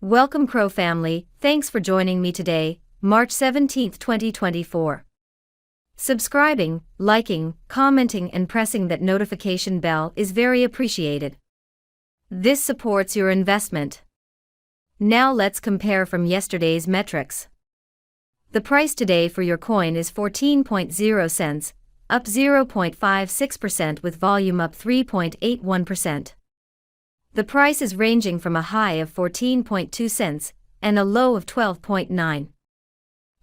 Welcome CRO family, thanks for joining me today, March 17, 2024. Subscribing, liking, commenting and pressing that notification bell is very appreciated. This supports your investment. Now let's compare from yesterday's metrics. The price today for your coin is 14.0 cents, up 0.56% with volume up 3.81%. The price is ranging from a high of 14.2 cents and a low of 12.9.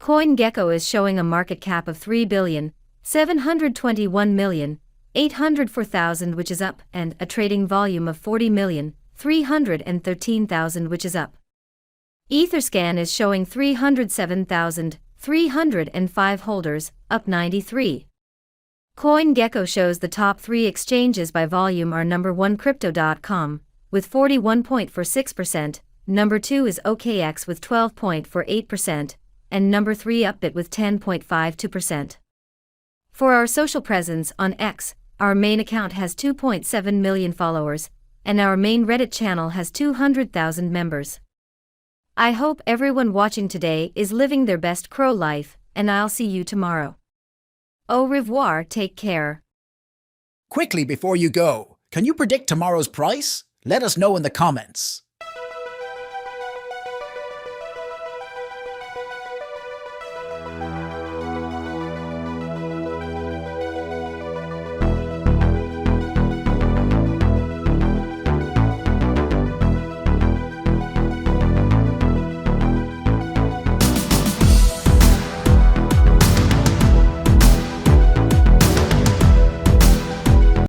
CoinGecko is showing a market cap of 3,721,804,000 which is up and a trading volume of 40,313,000 which is up. Etherscan is showing 307,305 holders, up 93. CoinGecko shows the top 3 exchanges by volume are number 1 Crypto.com with 41.46%, number 2 is OKX with 12.48%, and number 3 Upbit with 10.52%. For our social presence on X, our main account has 2.7 million followers, and our main Reddit channel has 200,000 members. I hope everyone watching today is living their best CRO life, and I'll see you tomorrow. Au revoir, take care. Quickly before you go, can you predict tomorrow's price? Let us know in the comments.